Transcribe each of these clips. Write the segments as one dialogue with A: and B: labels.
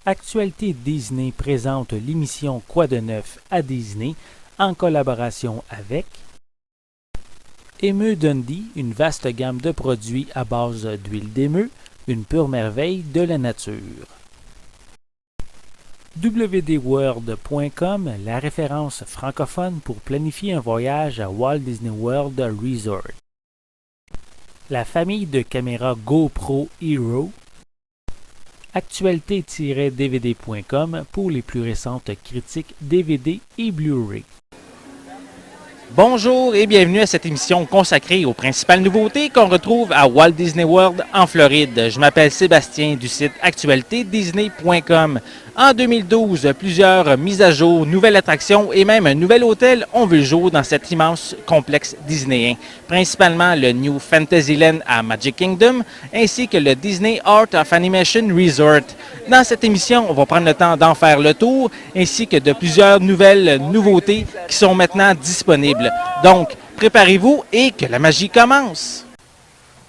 A: Actualité Disney présente l'émission Quoi de neuf à Disney en collaboration avec Émeu Dundee, une vaste gamme de produits à base d'huile d'émeu, une pure merveille de la nature. WDWorld.com, la référence francophone pour planifier un voyage à Walt Disney World Resort. La famille de caméras GoPro Hero. Actualité-dvd.com pour les plus récentes critiques DVD et Blu-ray. Bonjour et bienvenue à cette émission consacrée aux principales nouveautés qu'on retrouve à Walt Disney World en Floride. Je m'appelle Sébastien du site actualité-disney.com. En 2012, plusieurs mises à jour, nouvelles attractions et même un nouvel hôtel ont vu le jour dans cet immense complexe disneyen. Principalement le New Fantasyland à Magic Kingdom ainsi que le Disney Art of Animation Resort. Dans cette émission, on va prendre le temps d'en faire le tour ainsi que de plusieurs nouvelles nouveautés qui sont maintenant disponibles. Donc, préparez-vous et que la magie commence!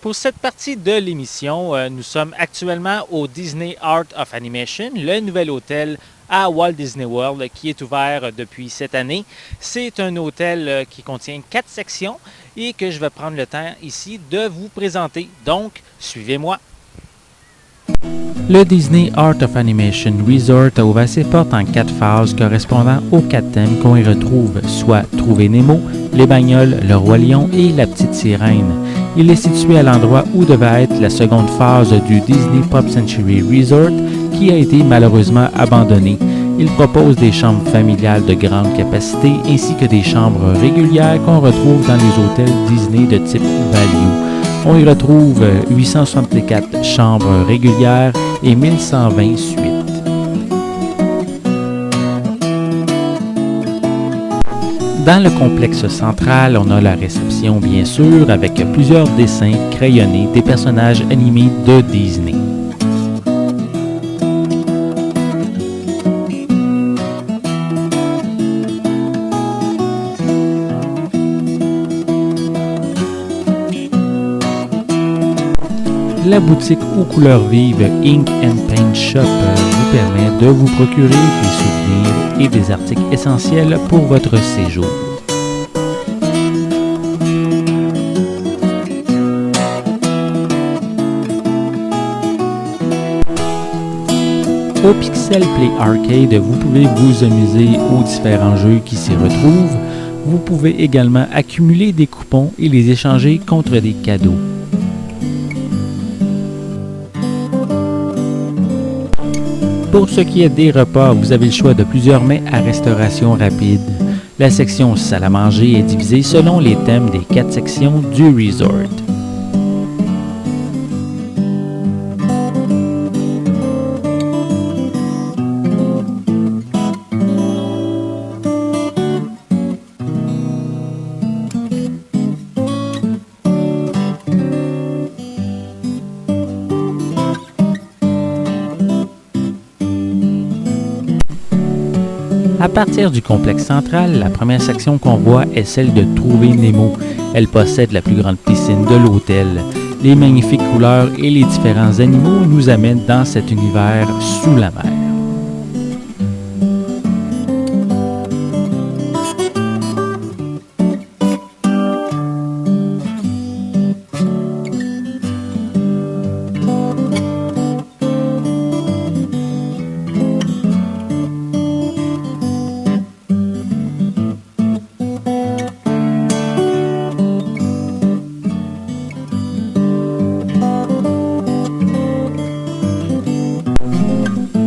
A: Pour cette partie de l'émission, nous sommes actuellement au Disney Art of Animation, le nouvel hôtel à Walt Disney World qui est ouvert depuis cette année. C'est un hôtel qui contient 4 sections et que je vais prendre le temps ici de vous présenter. Donc, suivez-moi. Le Disney Art of Animation Resort a ouvert ses portes en 4 phases correspondant aux 4 thèmes qu'on y retrouve, soit Trouver Nemo, les bagnoles, le Roi Lion et la Petite Sirène. Il est situé à l'endroit où devait être la seconde phase du Disney Pop Century Resort qui a été malheureusement abandonné. Il propose des chambres familiales de grande capacité ainsi que des chambres régulières qu'on retrouve dans les hôtels Disney de type Value. On y retrouve 864 chambres régulières et 1120 suites. Dans le complexe central, on a la réception bien sûr avec plusieurs dessins crayonnés des personnages animés de Disney. La boutique aux couleurs vives Ink and Paint Shop vous permet de vous procurer des souvenirs et des articles essentiels pour votre séjour. Au Pixel Play Arcade, vous pouvez vous amuser aux différents jeux qui s'y retrouvent. Vous pouvez également accumuler des coupons et les échanger contre des cadeaux. Pour ce qui est des repas, vous avez le choix de plusieurs mets à restauration rapide. La section salle à manger est divisée selon les thèmes des 4 sections du resort. À partir du complexe central, la première section qu'on voit est celle de Trouver Nemo. Elle possède la plus grande piscine de l'hôtel. Les magnifiques couleurs et les différents animaux nous amènent dans cet univers sous la mer.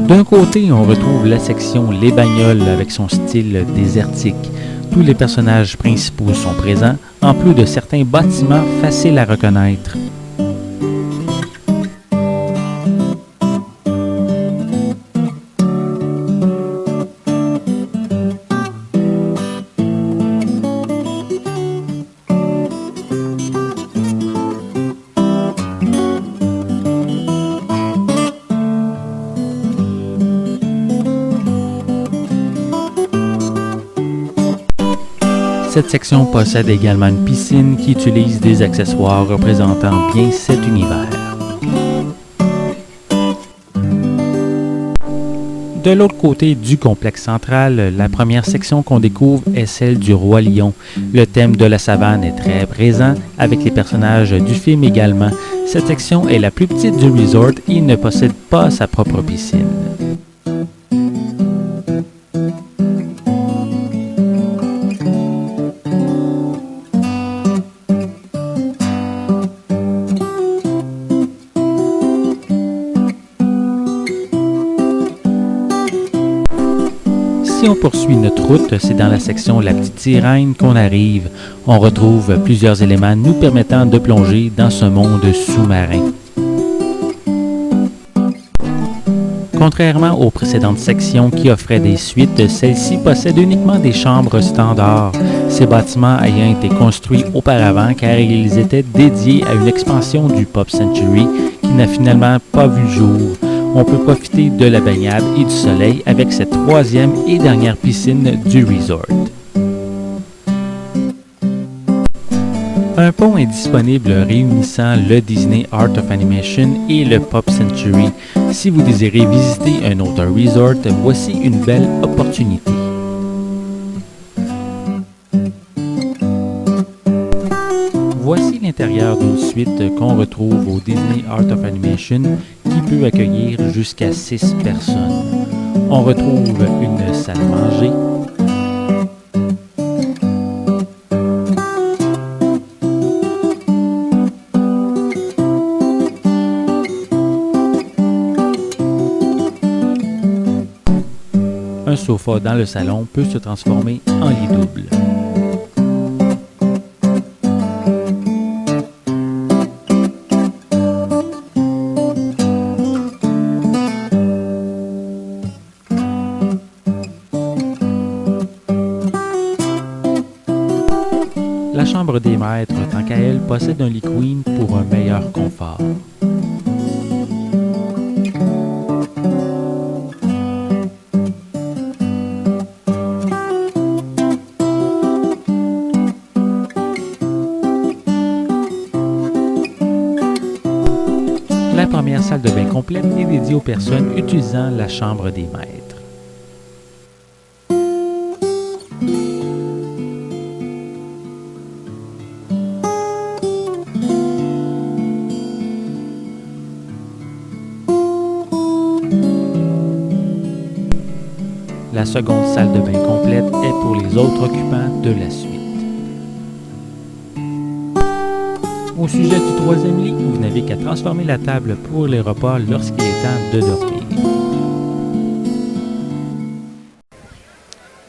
A: D'un côté, on retrouve la section Les bagnoles avec son style désertique. Tous les personnages principaux sont présents, en plus de certains bâtiments faciles à reconnaître. Cette section possède également une piscine qui utilise des accessoires représentant bien cet univers. De l'autre côté du complexe central, la première section qu'on découvre est celle du Roi Lion. Le thème de la savane est très présent, avec les personnages du film également. Cette section est la plus petite du resort et ne possède pas sa propre piscine. Si on poursuit notre route, c'est dans la section La Petite Sirène qu'on arrive. On retrouve plusieurs éléments nous permettant de plonger dans ce monde sous-marin. Contrairement aux précédentes sections qui offraient des suites, celle-ci possède uniquement des chambres standards. Ces bâtiments ayant été construits auparavant car ils étaient dédiés à une expansion du Pop Century qui n'a finalement pas vu le jour. On peut profiter de la baignade et du soleil avec cette troisième et dernière piscine du resort. Un pont est disponible réunissant le Disney Art of Animation et le Pop Century. Si vous désirez visiter un autre resort, voici une belle opportunité. Voici l'intérieur d'une suite qu'on retrouve au Disney Art of Animation qui peut accueillir jusqu'à 6 personnes. On retrouve une salle à manger, un sofa dans le salon peut se transformer en lit double. La chambre des maîtres, tant qu'à elle, possède un lit queen pour un meilleur confort. La première salle de bain complète est dédiée aux personnes utilisant la chambre des maîtres. La seconde salle de bain complète est pour les autres occupants de la suite. Au sujet du troisième lit, vous n'avez qu'à transformer la table pour les repas lorsqu'il est temps de dormir.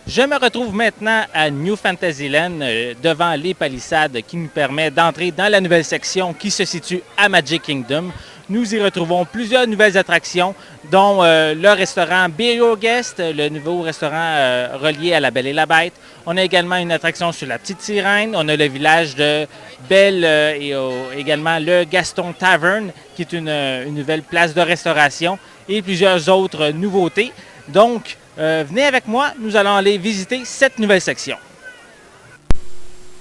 A: Je me retrouve maintenant à New Fantasyland, devant les palissades qui nous permet d'entrer dans la nouvelle section qui se situe à Magic Kingdom. Nous y retrouvons plusieurs nouvelles attractions, dont le restaurant Be Your Guest, le nouveau restaurant relié à La Belle et la Bête. On a également une attraction sur la Petite Sirène. On a le village de Belle et également le Gaston Tavern, qui est une nouvelle place de restauration, et plusieurs autres nouveautés. Donc, venez avec moi, nous allons aller visiter cette nouvelle section.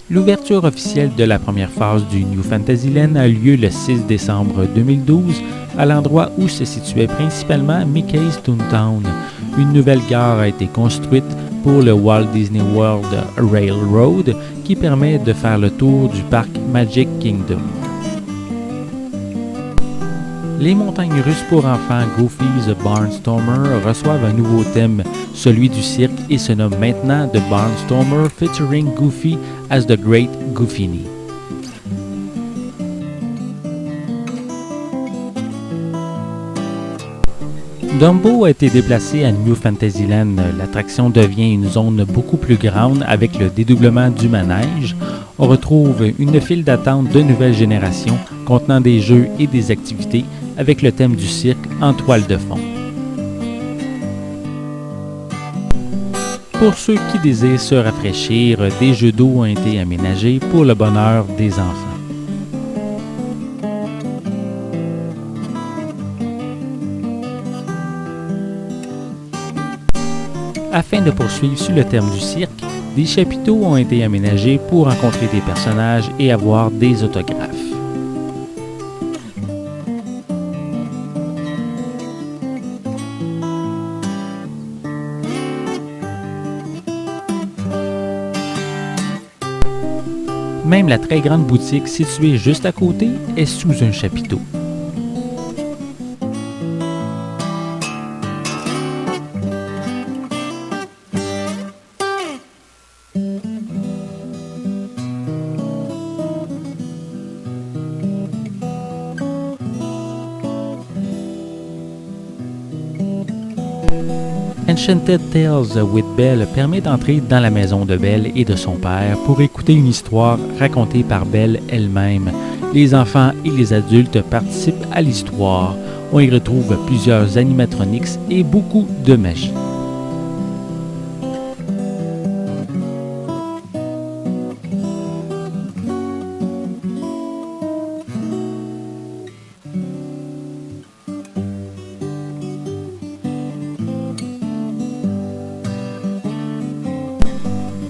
A: L'ouverture officielle de la première phase du New Fantasyland a lieu le 6 décembre 2012 à l'endroit où se situait principalement Mickey's Toontown. Une nouvelle gare a été construite pour le Walt Disney World Railroad qui permet de faire le tour du parc Magic Kingdom. Les montagnes russes pour enfants Goofy's Barnstormer reçoivent un nouveau thème, celui du cirque, et se nomme maintenant The Barnstormer featuring Goofy as the Great Goofini. Dumbo a été déplacé à New Fantasyland. L'attraction devient une zone beaucoup plus grande avec le dédoublement du manège. On retrouve une file d'attente de nouvelle génération contenant des jeux et des activités avec le thème du cirque en toile de fond. Pour ceux qui désirent se rafraîchir, des jeux d'eau ont été aménagés pour le bonheur des enfants. Afin de poursuivre sur le thème du cirque, des chapiteaux ont été aménagés pour rencontrer des personnages et avoir des autographes. Même la très grande boutique située juste à côté est sous un chapiteau. Enchanted Tales with Belle permet d'entrer dans la maison de Belle et de son père pour écouter une histoire racontée par Belle elle-même. Les enfants et les adultes participent à l'histoire. On y retrouve plusieurs animatronics et beaucoup de magie.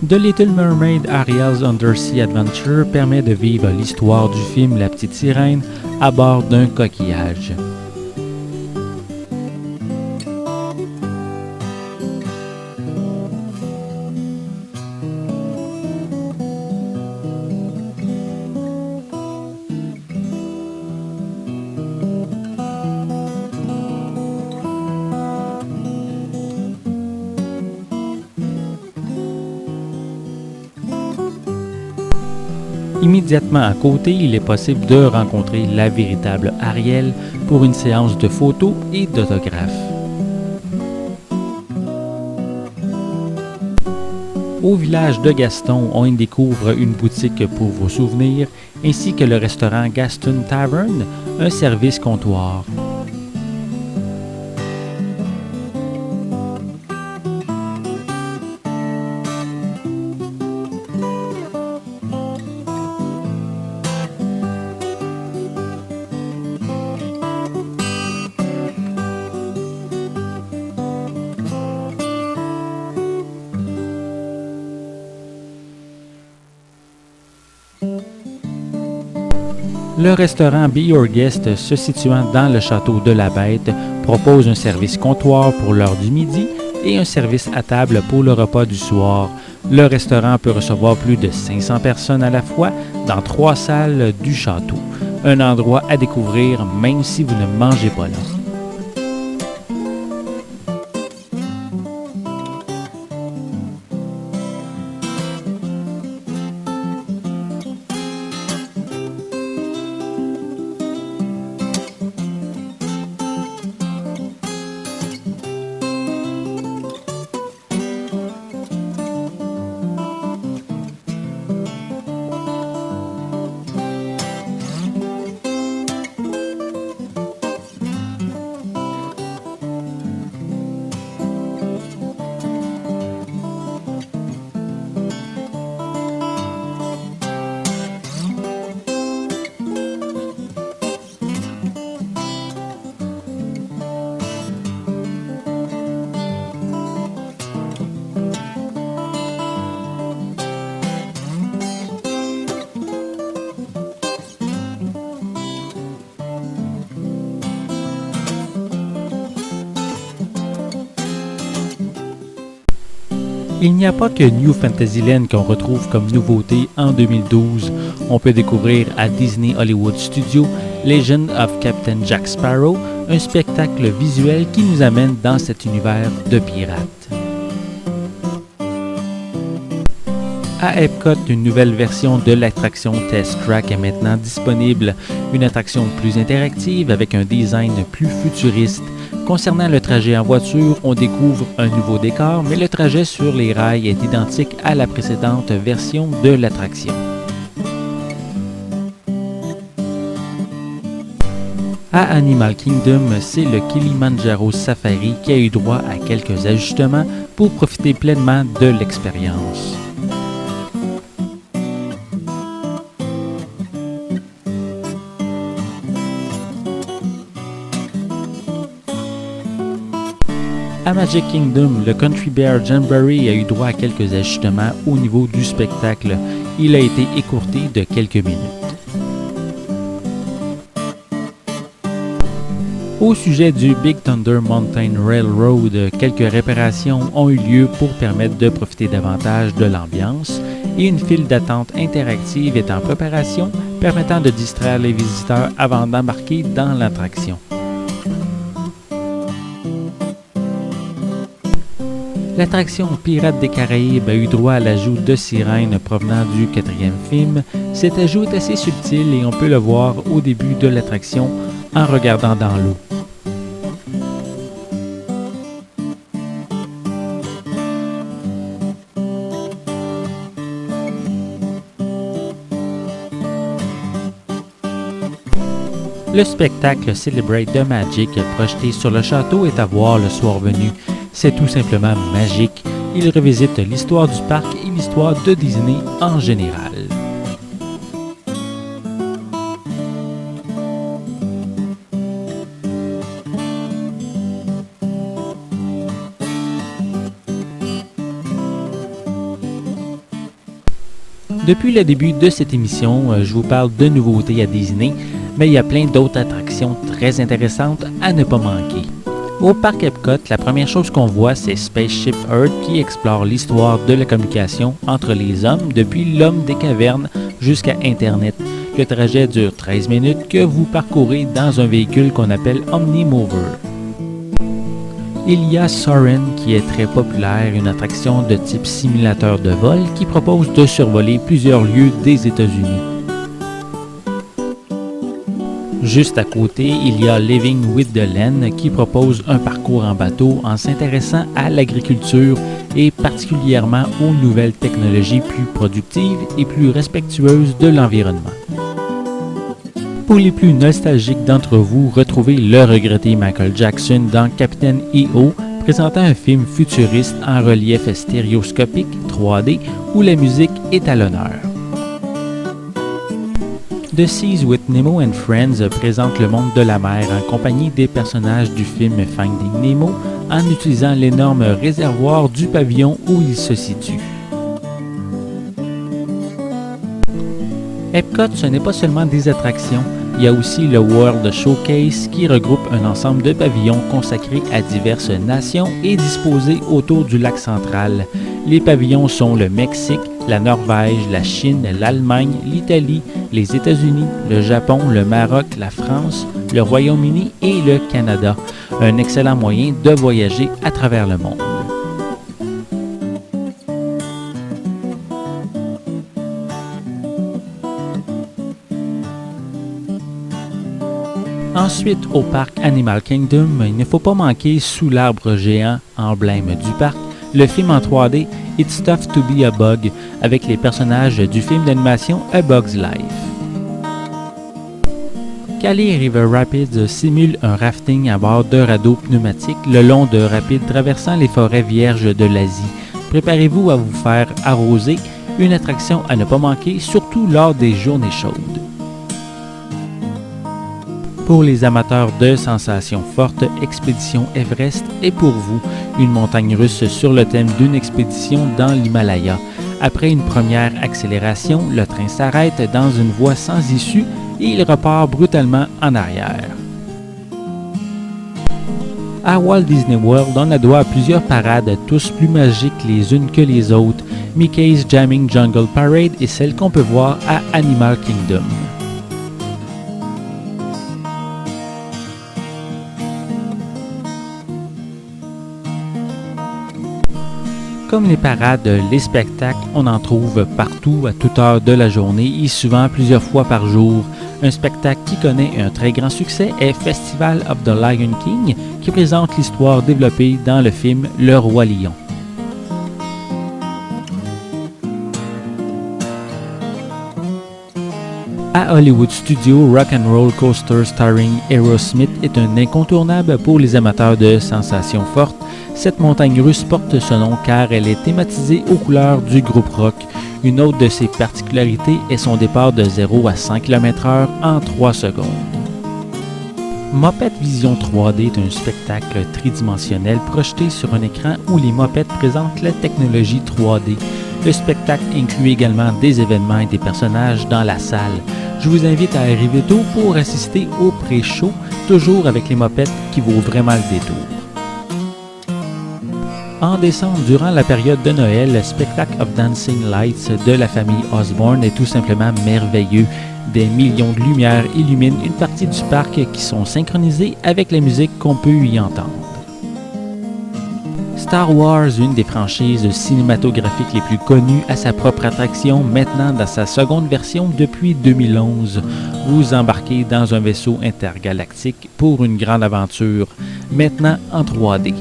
A: The Little Mermaid Ariel's Undersea Adventure permet de vivre l'histoire du film La Petite Sirène à bord d'un coquillage. Immédiatement à côté, il est possible de rencontrer la véritable Ariel pour une séance de photos et d'autographes. Au village de Gaston, on y découvre une boutique pour vos souvenirs ainsi que le restaurant Gaston Tavern, un service comptoir. Le restaurant Be Your Guest, se situant dans le château de la Bête, propose un service comptoir pour l'heure du midi et un service à table pour le repas du soir. Le restaurant peut recevoir plus de 500 personnes à la fois dans 3 salles du château. Un endroit à découvrir même si vous ne mangez pas là. Il n'y a pas que New Fantasyland qu'on retrouve comme nouveauté en 2012. On peut découvrir à Disney Hollywood Studios Legend of Captain Jack Sparrow, un spectacle visuel qui nous amène dans cet univers de pirates. À Epcot, une nouvelle version de l'attraction Test Track est maintenant disponible. Une attraction plus interactive avec un design plus futuriste. Concernant le trajet en voiture, on découvre un nouveau décor, mais le trajet sur les rails est identique à la précédente version de l'attraction. À Animal Kingdom, c'est le Kilimanjaro Safari qui a eu droit à quelques ajustements pour profiter pleinement de l'expérience. À Magic Kingdom, le Country Bear Jamboree a eu droit à quelques ajustements au niveau du spectacle. Il a été écourté de quelques minutes. Au sujet du Big Thunder Mountain Railroad, quelques réparations ont eu lieu pour permettre de profiter davantage de l'ambiance et une file d'attente interactive est en préparation permettant de distraire les visiteurs avant d'embarquer dans l'attraction. L'attraction Pirates des Caraïbes a eu droit à l'ajout de sirènes provenant du 4e film. Cet ajout est assez subtil et on peut le voir au début de l'attraction en regardant dans l'eau. Le spectacle Celebrate the Magic projeté sur le château est à voir le soir venu. C'est tout simplement magique. Il revisite l'histoire du parc et l'histoire de Disney en général. Depuis le début de cette émission, je vous parle de nouveautés à Disney, mais il y a plein d'autres attractions très intéressantes à ne pas manquer. Au parc Epcot, la première chose qu'on voit, c'est Spaceship Earth qui explore l'histoire de la communication entre les hommes depuis l'homme des cavernes jusqu'à Internet. Le trajet dure 13 minutes que vous parcourez dans un véhicule qu'on appelle Omnimover. Il y a Soarin' qui est très populaire, une attraction de type simulateur de vol qui propose de survoler plusieurs lieux des États-Unis. Juste à côté, il y a Living with the Land qui propose un parcours en bateau en s'intéressant à l'agriculture et particulièrement aux nouvelles technologies plus productives et plus respectueuses de l'environnement. Pour les plus nostalgiques d'entre vous, retrouvez le regretté Michael Jackson dans Captain EO, présentant un film futuriste en relief stéréoscopique 3D où la musique est à l'honneur. The Seas with Nemo and Friends présente le monde de la mer en compagnie des personnages du film Finding Nemo en utilisant l'énorme réservoir du pavillon où il se situe. Epcot, ce n'est pas seulement des attractions, il y a aussi le World Showcase qui regroupe un ensemble de pavillons consacrés à diverses nations et disposés autour du lac central. Les pavillons sont le Mexique, la Norvège, la Chine, l'Allemagne, l'Italie, les États-Unis, le Japon, le Maroc, la France, le Royaume-Uni et le Canada. Un excellent moyen de voyager à travers le monde. Ensuite, au parc Animal Kingdom, il ne faut pas manquer Sous l'arbre géant, emblème du parc, le film en 3D It's Tough to be a Bug avec les personnages du film d'animation A Bug's Life. Kali River Rapids simule un rafting à bord de radeaux pneumatiques le long de rapides traversant les forêts vierges de l'Asie. Préparez-vous à vous faire arroser, une attraction à ne pas manquer, surtout lors des journées chaudes. Pour les amateurs de sensations fortes, Expédition Everest est pour vous, une montagne russe sur le thème d'une expédition dans l'Himalaya. Après une première accélération, le train s'arrête dans une voie sans issue et il repart brutalement en arrière. À Walt Disney World, on a droit à plusieurs parades, tous plus magiques les unes que les autres. Mickey's Jamming Jungle Parade est celle qu'on peut voir à Animal Kingdom. Comme les parades, les spectacles, on en trouve partout, à toute heure de la journée et souvent plusieurs fois par jour. Un spectacle qui connaît un très grand succès est Festival of the Lion King, qui présente l'histoire développée dans le film Le Roi Lion. À Hollywood Studios, Rock'n'Roll Coaster starring Aerosmith est un incontournable pour les amateurs de sensations fortes. Cette montagne russe porte ce nom car elle est thématisée aux couleurs du groupe rock. Une autre de ses particularités est son départ de 0 à 100 km/h en 3 secondes. Moped Vision 3D est un spectacle tridimensionnel projeté sur un écran où les mopettes présentent la technologie 3D. Le spectacle inclut également des événements et des personnages dans la salle. Je vous invite à arriver tôt pour assister au pré-show, toujours avec les mopettes qui vaut vraiment le détour. En décembre, durant la période de Noël, le spectacle of Dancing Lights de la famille Osborne est tout simplement merveilleux. Des millions de lumières illuminent une partie du parc qui sont synchronisées avec la musique qu'on peut y entendre. Star Wars, une des franchises cinématographiques les plus connues, a sa propre attraction maintenant dans sa seconde version depuis 2011. Vous embarquez dans un vaisseau intergalactique pour une grande aventure, maintenant en 3D.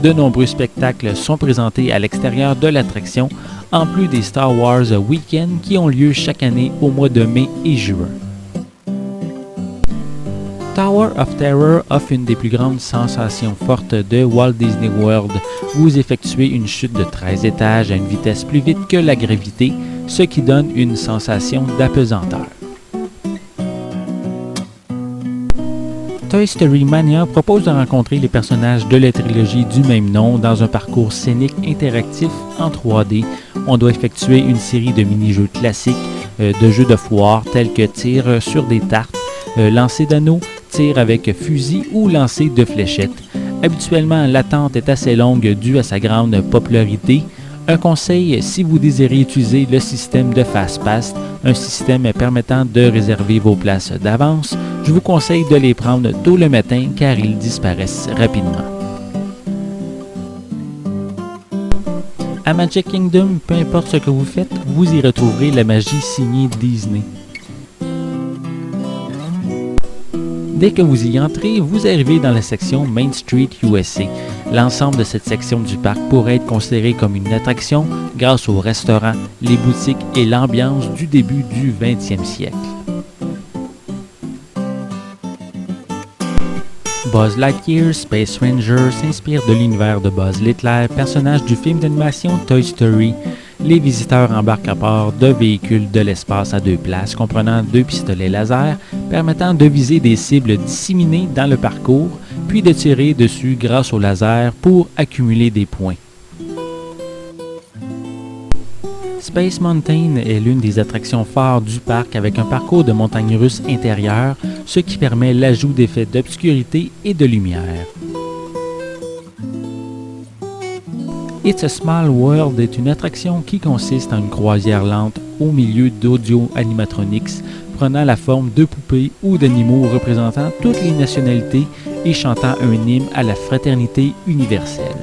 A: De nombreux spectacles sont présentés à l'extérieur de l'attraction, en plus des Star Wars Weekend qui ont lieu chaque année au mois de mai et juin. Tower of Terror offre une des plus grandes sensations fortes de Walt Disney World. Vous effectuez une chute de 13 étages à une vitesse plus vite que la gravité, ce qui donne une sensation d'apesanteur. Toy Story Mania propose de rencontrer les personnages de la trilogie du même nom dans un parcours scénique interactif en 3D. On doit effectuer une série de mini-jeux classiques, de jeux de foire tels que tir sur des tartes, lancer d'anneaux, tir avec fusil ou lancer de fléchettes. Habituellement, l'attente est assez longue due à sa grande popularité. Un conseil, si vous désirez utiliser le système de Fast-Pass, un système permettant de réserver vos places d'avance, je vous conseille de les prendre tôt le matin car ils disparaissent rapidement. À Magic Kingdom, peu importe ce que vous faites, vous y retrouverez la magie signée Disney. Dès que vous y entrez, vous arrivez dans la section Main Street USA. L'ensemble de cette section du parc pourrait être considéré comme une attraction grâce aux restaurants, les boutiques et l'ambiance du début du 20e siècle. Buzz Lightyear Space Ranger s'inspire de l'univers de Buzz Lightyear, personnage du film d'animation Toy Story. Les visiteurs embarquent à bord de véhicules de l'espace à 2 places, comprenant 2 pistolets laser, permettant de viser des cibles disséminées dans le parcours, puis de tirer dessus grâce au laser pour accumuler des points. Space Mountain est l'une des attractions phares du parc avec un parcours de montagne russe intérieure, ce qui permet l'ajout d'effets d'obscurité et de lumière. It's a Small World est une attraction qui consiste en une croisière lente au milieu d'audio animatronics prenant la forme de poupées ou d'animaux représentant toutes les nationalités et chantant un hymne à la fraternité universelle.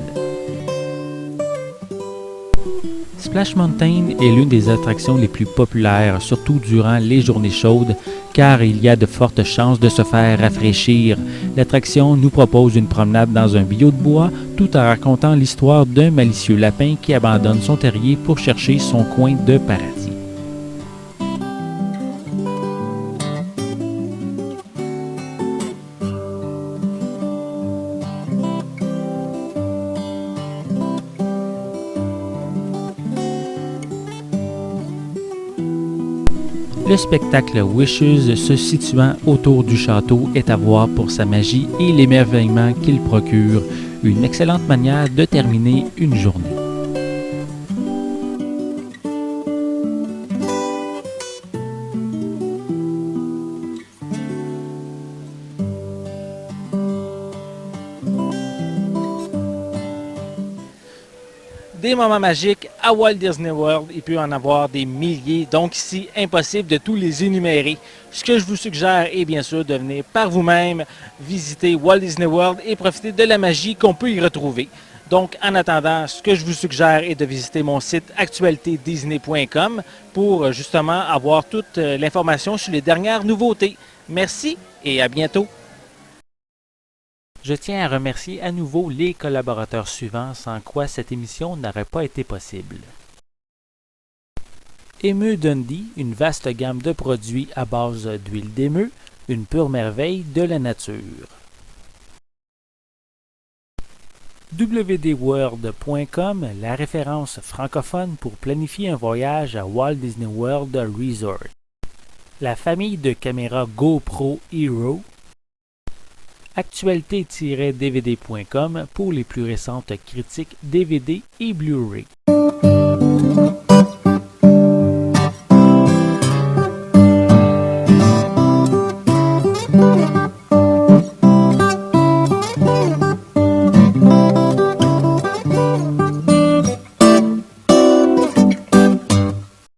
A: Splash Mountain est l'une des attractions les plus populaires, surtout durant les journées chaudes, car il y a de fortes chances de se faire rafraîchir. L'attraction nous propose une promenade dans un billot de bois, tout en racontant l'histoire d'un malicieux lapin qui abandonne son terrier pour chercher son coin de paradis. Le spectacle Wishes, se situant autour du château, est à voir pour sa magie et l'émerveillement qu'il procure. Une excellente manière de terminer une journée. Des moments magiques à Walt Disney World, il peut en avoir des milliers, donc ici, impossible de tous les énumérer. Ce que je vous suggère est bien sûr de venir par vous-même visiter Walt Disney World et profiter de la magie qu'on peut y retrouver. Donc, en attendant, ce que je vous suggère est de visiter mon site actualitédisney.com pour justement avoir toute l'information sur les dernières nouveautés. Merci et à bientôt! Je tiens à remercier à nouveau les collaborateurs suivants sans quoi cette émission n'aurait pas été possible. Émeu Dundee, une vaste gamme de produits à base d'huile d'émeu, une pure merveille de la nature. WDWorld.com, la référence francophone pour planifier un voyage à Walt Disney World Resort. La famille de caméras GoPro Hero. Actualité-dvd.com pour les plus récentes critiques DVD et Blu-ray.